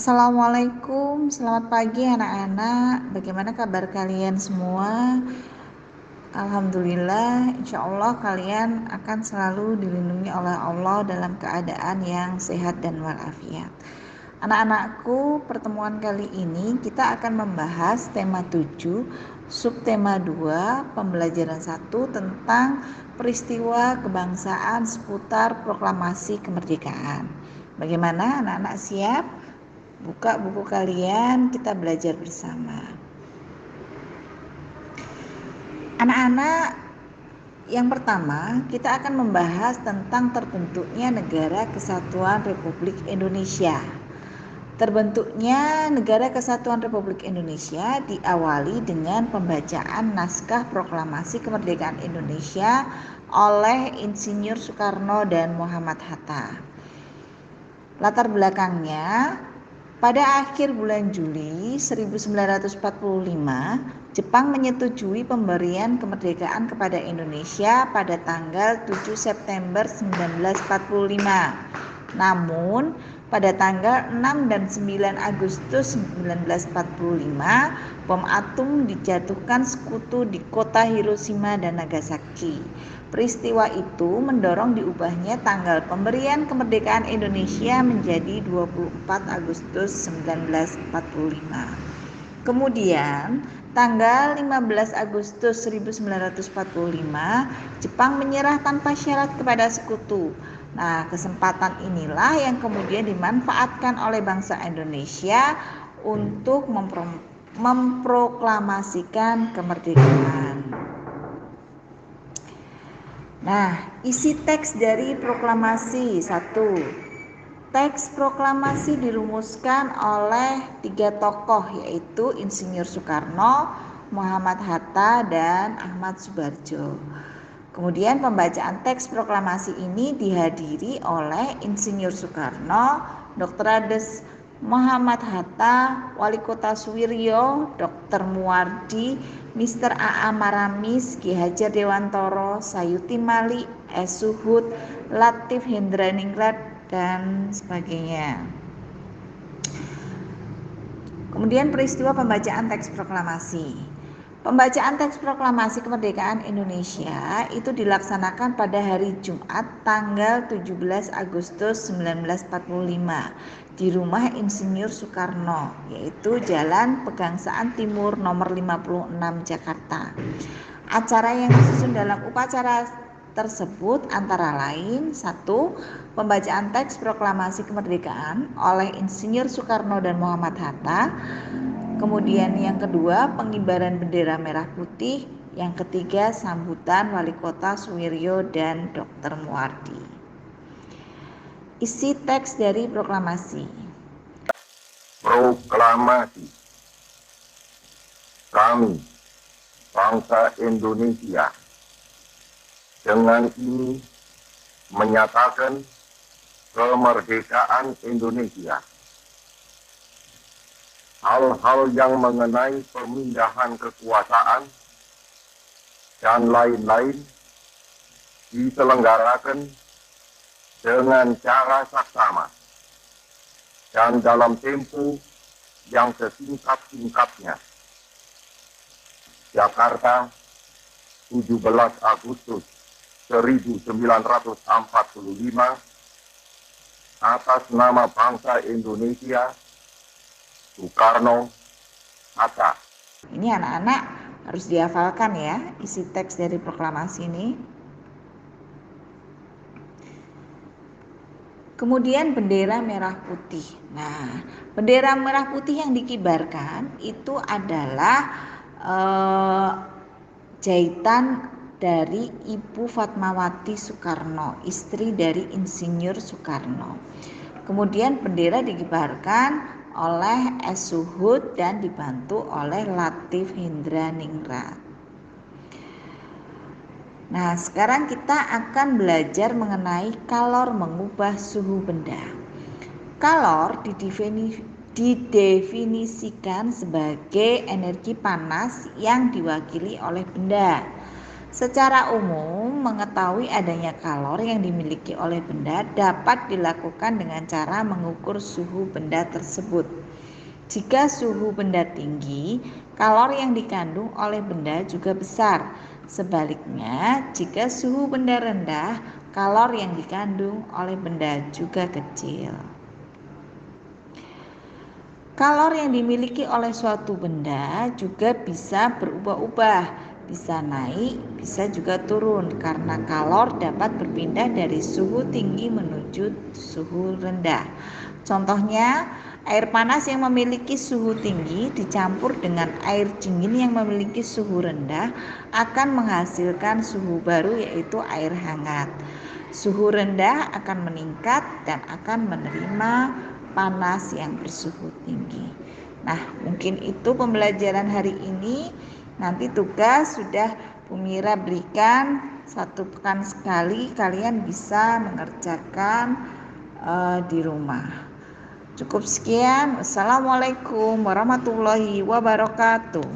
Assalamualaikum, selamat pagi anak-anak. Bagaimana kabar kalian semua? Alhamdulillah, insya Allah kalian akan selalu dilindungi oleh Allah dalam keadaan yang sehat dan walafiat. Anak-anakku, pertemuan kali ini kita akan membahas tema 7, subtema 2, pembelajaran 1 tentang peristiwa kebangsaan seputar proklamasi kemerdekaan. Bagaimana anak-anak siap? Buka buku kalian, kita belajar bersama. Anak-anak, yang pertama kita akan membahas tentang terbentuknya Negara Kesatuan Republik Indonesia. Terbentuknya Negara Kesatuan Republik Indonesia diawali dengan pembacaan naskah proklamasi kemerdekaan Indonesia oleh Insinyur Soekarno dan Muhammad Hatta. Latar belakangnya, pada akhir bulan Juli 1945, Jepang menyetujui pemberian kemerdekaan kepada Indonesia pada tanggal 7 September 1945. Namun, pada tanggal 6 dan 9 Agustus 1945, bom atom dijatuhkan sekutu di kota Hiroshima dan Nagasaki. Peristiwa itu mendorong diubahnya tanggal pemberian kemerdekaan Indonesia menjadi 24 Agustus 1945. Kemudian, tanggal 15 Agustus 1945, Jepang menyerah tanpa syarat kepada sekutu. Nah, kesempatan inilah yang kemudian dimanfaatkan oleh bangsa Indonesia untuk memproklamasikan kemerdekaan. Nah, isi teks dari proklamasi 1. Teks proklamasi dirumuskan oleh 3 tokoh, yaitu Insinyur Soekarno, Muhammad Hatta, dan Ahmad Subarjo. Kemudian pembacaan teks proklamasi ini dihadiri oleh Insinyur Soekarno, Dr. Ades Muhammad Hatta, Wali Kota Suwiryo, Dr. Muwardi, Mr. A.A. Maramis, Ki Hajar Dewantoro, Sayuti Malik, S. Suhud, Latif Hendraningrat, dan sebagainya. Kemudian peristiwa pembacaan teks proklamasi. Pembacaan teks proklamasi kemerdekaan Indonesia itu dilaksanakan pada hari Jumat tanggal 17 Agustus 1945 di rumah Insinyur Soekarno, yaitu Jalan Pegangsaan Timur nomor 56 Jakarta. Acara yang disusun dalam upacara tersebut antara lain 1. Pembacaan teks proklamasi kemerdekaan oleh Insinyur Soekarno dan Muhammad Hatta. Kemudian yang kedua, pengibaran bendera merah putih. Yang ketiga, sambutan Wali Kota Suwiryo dan Dr. Muwardi. Isi teks dari proklamasi. Proklamasi. Kami, bangsa Indonesia, dengan ini menyatakan kemerdekaan Indonesia. Hal-hal yang mengenai pemindahan kekuasaan dan lain-lain diselenggarakan dengan cara saksama dan dalam tempo yang sesingkat-singkatnya. Jakarta, 17 Agustus 1945, atas nama bangsa Indonesia, Soekarno, Hatta. Ini anak-anak harus dihafalkan ya isi teks dari proklamasi ini. Kemudian bendera merah putih. Nah, bendera merah putih yang dikibarkan itu adalah jahitan dari Ibu Fatmawati Soekarno, istri dari Insinyur Soekarno. Kemudian bendera dikibarkan oleh S. Suhud dan dibantu oleh Latif Hendraningrat. Nah, sekarang kita akan belajar mengenai kalor mengubah suhu benda. Kalor didefinisikan sebagai energi panas yang diwakili oleh benda. Secara umum, mengetahui adanya kalor yang dimiliki oleh benda dapat dilakukan dengan cara mengukur suhu benda tersebut. Jika suhu benda tinggi, kalor yang dikandung oleh benda juga besar. Sebaliknya, jika suhu benda rendah, kalor yang dikandung oleh benda juga kecil. Kalor yang dimiliki oleh suatu benda juga bisa berubah-ubah, bisa naik, bisa juga turun karena kalor dapat berpindah dari suhu tinggi menuju suhu rendah. Contohnya, air panas yang memiliki suhu tinggi dicampur dengan air dingin yang memiliki suhu rendah akan menghasilkan suhu baru, yaitu air hangat. Suhu rendah akan meningkat dan akan menerima panas yang bersuhu tinggi. Nah, mungkin itu pembelajaran hari ini. Nanti tugas sudah Bu Mira berikan 1 pekan sekali, kalian bisa mengerjakan di rumah. Cukup sekian. Wassalamualaikum warahmatullahi wabarakatuh.